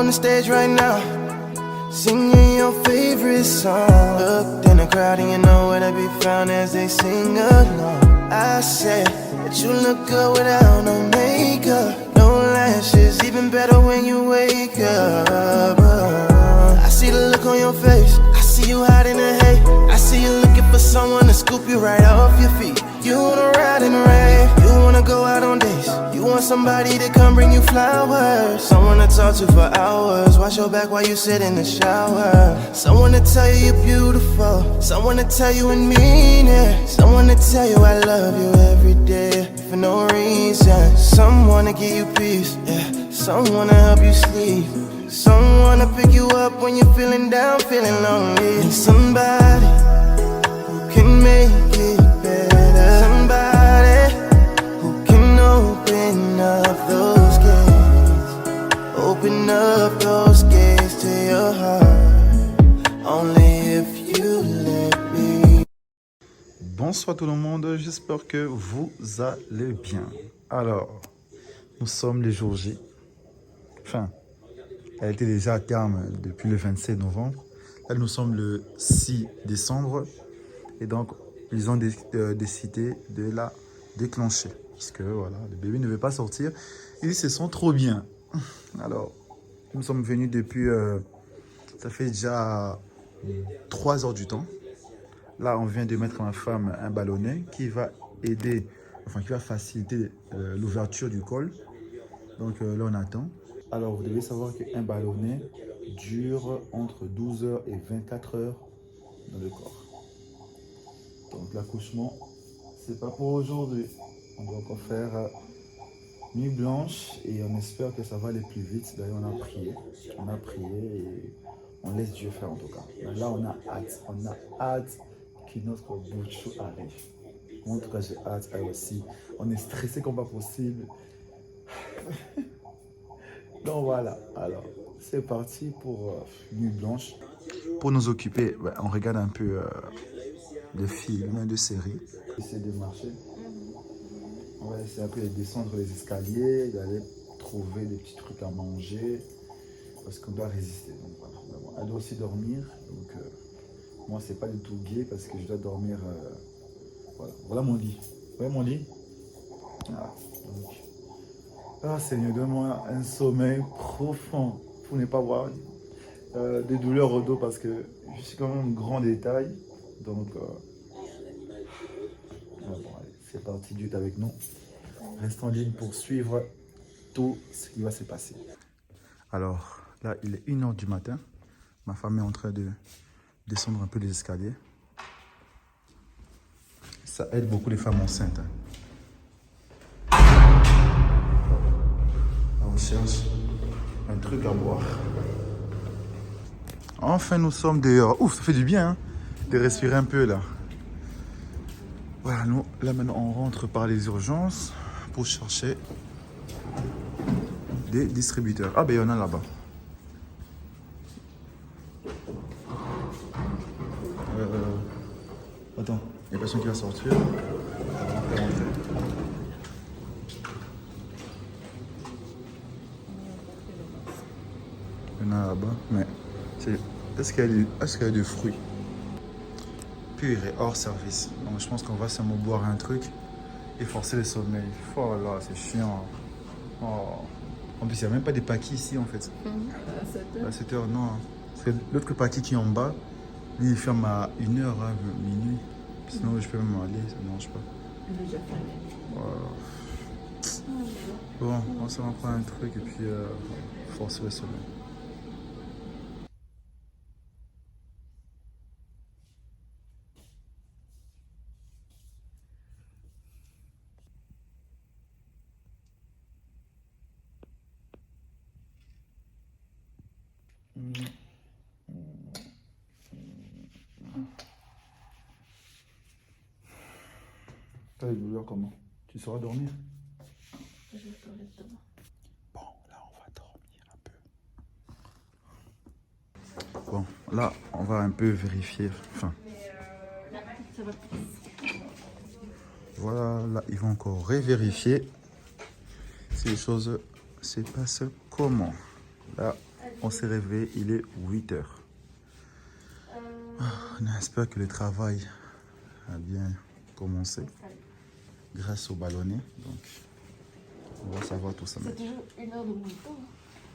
on the stage right now, singing your favorite song. Looked in the crowd and you know where to be found as they sing along. I said that you look good without no makeup, no lashes, even better when you wake up. I see the look on your face, I see you hiding the hate, I see you looking for someone to scoop you right off your feet. You wanna ride in the rave, you wanna go out on dates, you want somebody to come bring you flowers, someone to talk to for hours, wash your back while you sit in the shower, someone to tell you you're beautiful, someone to tell you and mean it, someone to tell you I love you every day for no reason, someone to give you peace, yeah, someone to help you sleep, someone to pick you up when you're feeling down, feeling lonely, and somebody who can make it better, somebody who can open up those gates, open up those gates to your heart, only if you let me. Bonsoir tout le monde, j'espère que vous allez bien. Alors, nous sommes les jours J. Enfin, elle était déjà à terme depuis le 27 novembre. Là, nous sommes le 6 décembre. Et donc, ils ont décidé de la déclencher. Parce que voilà, le bébé ne veut pas sortir. Ils se sentent trop bien. Alors, nous sommes venus depuis... ça fait déjà 3 heures du temps. Là, on vient de mettre à ma femme un ballonnet qui va aider, enfin qui va faciliter l'ouverture du col. Donc là, on attend. Alors, vous devez savoir qu'un ballonnet dure entre 12 heures et 24 heures dans le corps. Donc l'accouchement, c'est pas pour aujourd'hui. On doit encore faire nuit blanche et on espère que ça va aller plus vite. D'ailleurs, on a prié et on laisse Dieu faire en tout cas. Mais là, on a hâte que notre bouchou arrive. Moi, en tout cas, j'ai hâte, elle aussi. On est stressé comme pas possible. Donc voilà, alors c'est parti pour nuit blanche. Pour nous occuper, on regarde un peu de films, de séries. Essayer de marcher. On va essayer un peu de descendre les escaliers, d'aller trouver des petits trucs à manger. Parce qu'on doit résister. Donc voilà. Elle doit aussi dormir. Donc moi, c'est pas du tout gay parce que je dois dormir. Voilà. Voilà mon lit. Vous voyez mon lit? Voilà. Donc, ah Seigneur, donne-moi un sommeil profond pour ne pas avoir des douleurs au dos parce que je suis quand même grand détail. Donc, bon, allez, c'est parti, Dieu est avec nous. Reste en ligne pour suivre tout ce qui va se passer. Alors, là, il est 1 h du matin. Ma femme est en train de descendre un peu les escaliers. Ça aide beaucoup les femmes enceintes. On cherche un truc à boire. Enfin, nous sommes dehors. Ouf, ça fait du bien hein, de respirer un peu là. Voilà, nous, là maintenant, on rentre par les urgences pour chercher des distributeurs. Ah ben, il y en a là-bas. Attends, il y a personne qui va sortir. On va rentrer. Il y en a là-bas, mais est-ce qu'il y a des fruits? Purée, hors service. Donc je pense qu'on va seulement boire un truc et forcer le sommeil. Oh là, c'est chiant. Oh. En plus, il n'y a même pas des paquis ici en fait. À 7 heures, non. Parce que l'autre paquis qui est en bas, lui, il ferme à 1 h, hein, minuit. Sinon, je peux même aller, ça ne mange pas. Bon, on se reprend un truc et puis forcer le sommeil. T'as les douleurs comment? Tu sauras dormir? Je vais pleurer demain. Bon, là on va dormir un peu. Bon, là on va un peu vérifier. Enfin. Ça va plus. Voilà, là ils vont encore revérifier si les choses se passent comment. Là, On s'est réveillé, il est 8 heures. On espère que le travail a bien commencé grâce au ballonnet. Donc, on va savoir tout ça C'est maintenant. toujours 1 heure de monito.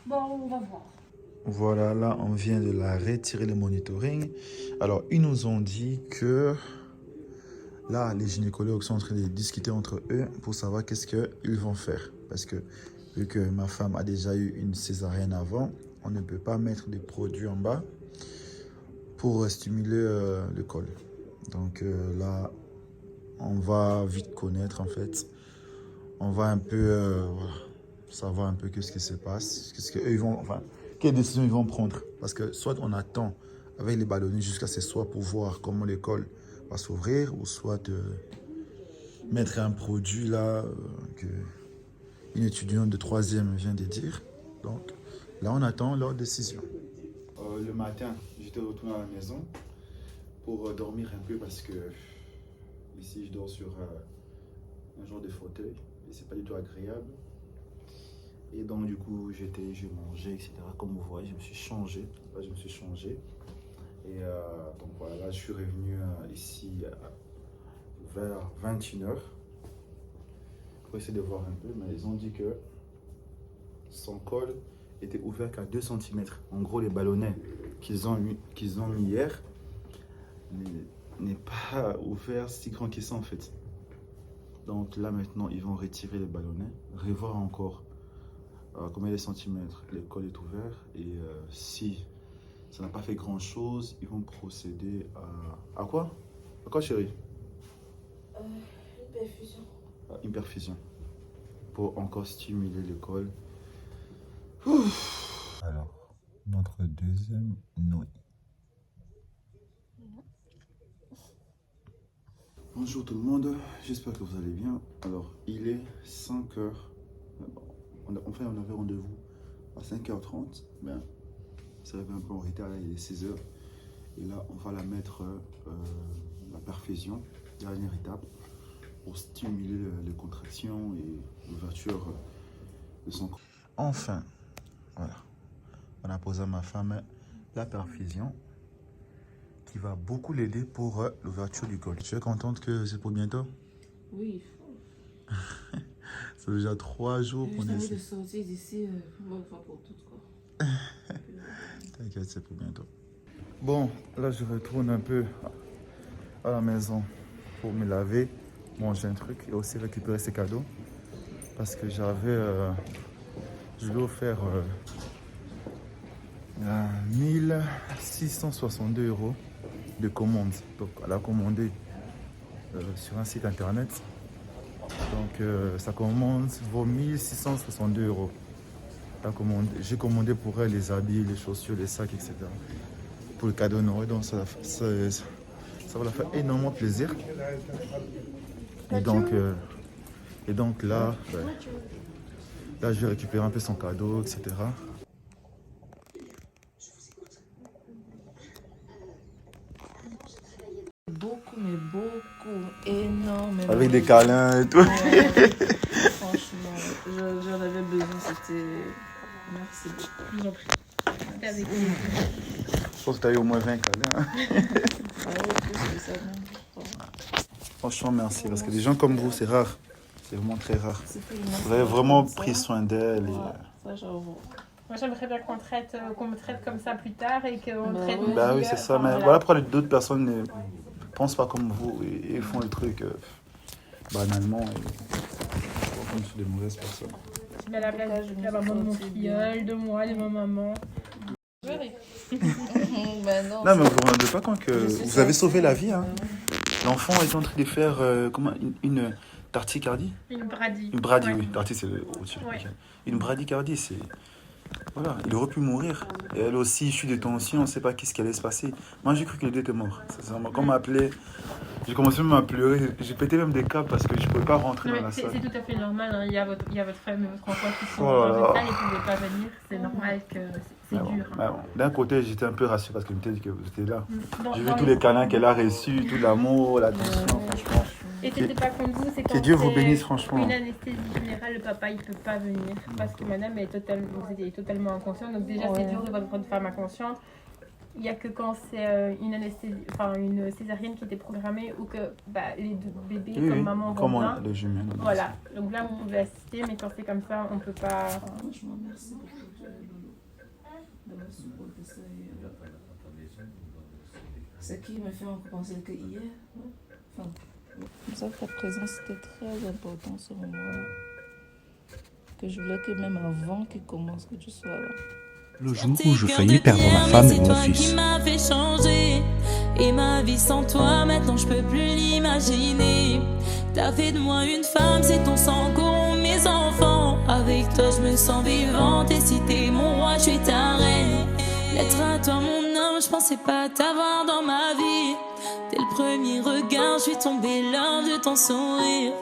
Bon, on va voir. Voilà, là, on vient de la retirer le monitoring. Alors, ils nous ont dit que là, les gynécologues sont en train de discuter entre eux pour savoir qu'est-ce qu'ils vont faire. Parce que vu que ma femme a déjà eu une césarienne avant, on ne peut pas mettre des produits en bas pour stimuler le col. Donc là, on va vite connaître en fait. On va un peu voilà, savoir un peu qu'est-ce qui se passe, qu'est-ce que eux ils vont, enfin, quelles décisions ils vont prendre. Parce que soit on attend avec les ballonnets jusqu'à ce soir pour voir comment le col va s'ouvrir, ou soit mettre un produit là que une étudiante de 3e vient de dire. Donc là, on attend leur décision. Le matin, j'étais retourné à la maison pour dormir un peu parce que ici, je dors sur un genre de fauteuil et c'est pas du tout agréable. Et donc, du coup, j'ai mangé, etc. Comme vous voyez, je me suis changé. Là, je me suis changé. Et donc voilà, là, je suis revenu ici vers 21h. Pour essayer de voir un peu, mais ils ont dit que son col était ouvert qu'à 2 cm. En gros, les ballonnets qu'ils ont mis hier n'est pas ouvert si grand que ça en fait. Donc là maintenant, ils vont retirer les ballonnets, revoir encore combien de centimètres le col est ouvert et si ça n'a pas fait grand chose, ils vont procéder à quoi? À quoi chérie? Une perfusion. Une perfusion pour encore stimuler le col. Alors, notre deuxième nuit. Bonjour tout le monde, j'espère que vous allez bien. Alors, il est 5 heures. Enfin, on avait rendez-vous à 5h30. Ben, ça avait un peu en retard, là, il est 6 heures. Et là, on va la mettre la perfusion, dernière étape, pour stimuler les contractions et l'ouverture de son corps. Enfin, voilà. On a posé à ma femme la perfusion qui va beaucoup l'aider pour l'ouverture du col. Tu es contente que c'est pour bientôt? Oui, il faut. C'est déjà 3 jours qu'on est. est De sortir d'ici, une fois pour toutes, quoi. T'inquiète, c'est pour bientôt. Bon, là je retourne un peu à la maison pour me laver, manger un truc et aussi récupérer ces cadeaux. Parce que je lui ai offert 1662 € de commande. Donc elle a commandé sur un site internet. Donc sa commande vaut 1662 €. J'ai commandé pour elle les habits, les chaussures, les sacs, etc. Pour le cadeau Noël. Donc ça va la faire énormément plaisir. Et donc là, là je vais récupérer un peu son cadeau, etc. Beaucoup, mais beaucoup, énormément. Avec des câlins et tout. Ouais, franchement, j'en avais besoin, c'était... Merci beaucoup. Je vous en prie. C'était avec plaisir. Je pense que tu as eu au moins 20 câlins. Ouais, plus que ça, non. Franchement, merci. Parce que des gens comme vous, c'est rare. C'est vraiment très rare. Vous avez Vous vraiment pris soin d'elle. Ça, j'avoue. Moi, j'aimerais bien qu'on me traite comme ça plus tard et qu'on me traite... Bah oui, c'est ça. Mais voilà pourquoi d'autres personnes ne pensent pas comme vous et font le truc banalement. Et comme sur des mauvaises personnes. Je mets la place de la maman de mon filleul, de moi, de ma maman. Ben non, Non, mais vous ne vous rendez pas compte que vous avez sauvé la vie. Hein. L'enfant est en train de faire une tachycardie. Une bradie. Une bradie, Ouais. oui. Tachy, c'est au-dessus. Ouais. Okay. Une bradycardie, c'est... Voilà, il aurait pu mourir. Et elle aussi, issue de tension, on ne sait pas ce qui allait se passer. Moi, j'ai cru qu'il était mort. Sincèrement. Quand on m'appelait, j'ai commencé même à pleurer. J'ai pété même des câbles parce que je ne pouvais pas rentrer dans la C'est salle. tout à fait normal. Hein. Il y a votre femme et votre enfant qui sont Oh là dans là. une salle et qui ne pouvaient pas venir. C'est normal que c'est Mais dur. bon, mais bon. D'un côté, j'étais un peu rassuré parce qu'elle me dit que vous étiez là. Dans- J'ai vu dans tous les câlins qu'elle a reçus, tout l'amour, l'attention, franchement. Et c'était pas contre vous, c'est Que quand Dieu vous c'est bénisse, franchement. une anesthésie générale, le papa il peut pas venir parce que madame est totalement, vous étiez totalement inconsciente. Donc déjà c'est dur de voir votre femme inconsciente. Il y a que quand c'est une anesthésie, enfin une césarienne qui était programmée ou que les deux bébés comme maman vont comme bien. le jumeau. Voilà, donc là vous pouvez assister, mais quand c'est comme ça, on peut pas. Franchement, merci beaucoup de me supporter. C'est qui me fait encore penser que hier. Enfin, c'est pour ça que ta présence était très importante ce moment-là. Que je voulais que même avant qu'il commence, que tu sois là. Le jour où je faillis perdre ma femme et mon fils. C'est toi qui m'as fait changer. Et ma vie sans toi, maintenant je peux plus l'imaginer. T'as fait de moi une femme, c'est ton sang corrompt mes enfants. Avec toi je me sens vivante. Et si t'es mon roi, je suis ta reine. Lettre à toi mon homme, je pensais pas t'avoir dans ma vie. Dès le premier regard, je suis tombée lors de ton sourire.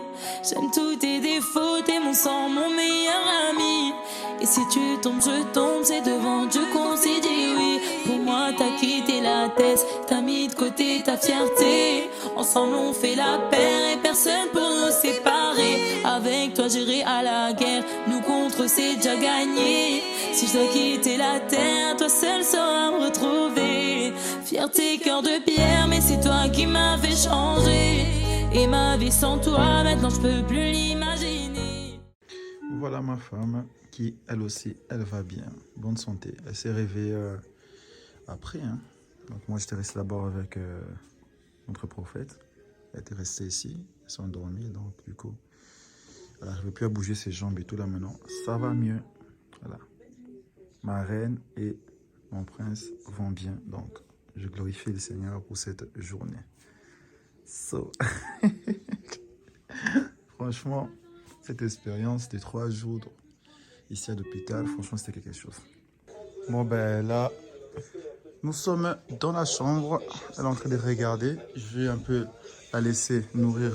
J'aime tous tes défauts, t'es mon sang, mon meilleur ami. Et si tu tombes, je tombe, c'est devant Dieu qu'on s'est dit oui. Pour moi, t'as quitté la tête, t'as mis de côté ta fierté. Ensemble, on fait la paix et personne pour nous séparer. Avec toi, j'irai à la guerre, nous contre, c'est déjà gagné. Si je dois quitter la terre, toi seul sauras me retrouver. Fierté, cœur de pierre, mais c'est toi qui m'as fait changer. Et ma vie sans toi, maintenant je peux plus l'imaginer. Voilà ma femme qui, elle aussi, elle va bien. Bonne santé. Elle s'est réveillée après. Hein. Donc moi, j'étais resté d'abord avec notre prophète. Elle était restée ici. Elle s'est endormie. Donc du coup, elle n'arrivait plus à bouger ses jambes et tout là maintenant. Ça va mieux. Voilà. Ma reine et mon prince vont bien. Donc, je glorifie le Seigneur pour cette journée. So. Franchement, cette expérience de 3 jours ici à l'hôpital, franchement, c'était quelque chose. Bon, ben là, nous sommes dans la chambre. Elle est en train de regarder. Je vais un peu la laisser nourrir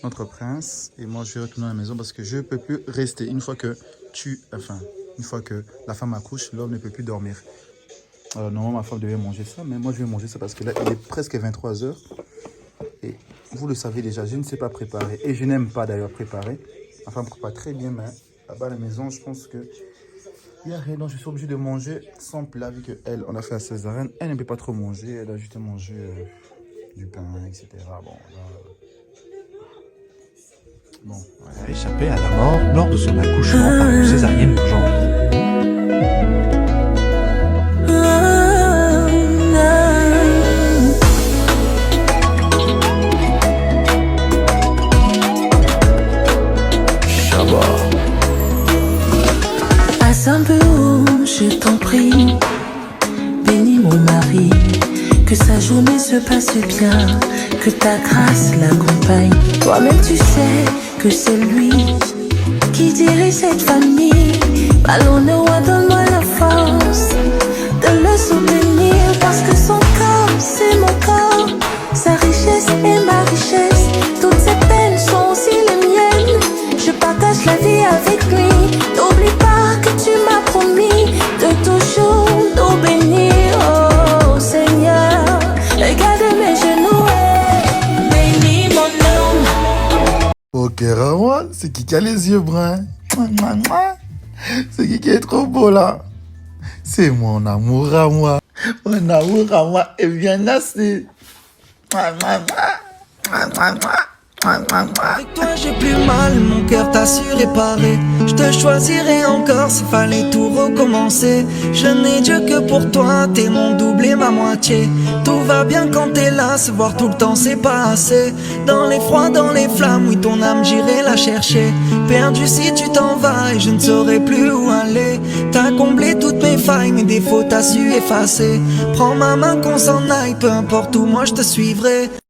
notre prince. Et moi, je vais retourner à la maison parce que je ne peux plus rester. Une fois que la femme accouche, l'homme ne peut plus dormir. Alors, normalement, ma femme devait manger ça, mais moi, je vais manger ça parce que là, il est presque 23 h. Et vous le savez déjà, je ne sais pas préparer. Et je n'aime pas d'ailleurs préparer. Ma femme prépare très bien, mais là-bas à la maison, je pense que il n'y a rien. Donc, je suis obligé de manger sans plat, vu qu'elle, on a fait la césarienne. Elle ne peut pas trop manger. Elle a juste mangé du pain, etc. Bon, là, bon, ouais. Elle a échappé à la mort lors de son accouchement par une césarienne urgente. Passe un peu haut, je t'en prie. Bénis mon mari, que sa journée se passe bien, que ta grâce l'accompagne. Toi-même tu sais que c'est lui qui dirige cette famille. Allons, donne-moi la force de le soutenir, parce que son corps c'est mon corps, sa richesse est ma richesse. Toutes ses peines sont aussi les miennes. Je partage la vie avec lui. N'oublie pas que tu m'as promis de toujours nous bénir. Oh Seigneur, regarde mes genoux et bénis mon homme. Ok, Rawa, c'est qui a les yeux bruns? C'est qui est trop beau là? C'est mon amour à moi. Mon amour à moi est bien assez. Avec toi j'ai plus mal, mon cœur t'a su réparer. Je te choisirai encore s'il fallait tout recommencer. Je n'ai Dieu que pour toi, t'es mon double et ma moitié. Tout va bien quand t'es là, se voir tout le temps c'est pas assez. Dans les froids, dans les flammes, oui ton âme j'irai la chercher. Perdu si tu t'en vas et je ne saurais plus où aller. T'as comblé toutes mes failles, mes défauts t'as su effacer. Prends ma main qu'on s'en aille, peu importe où moi je te suivrai.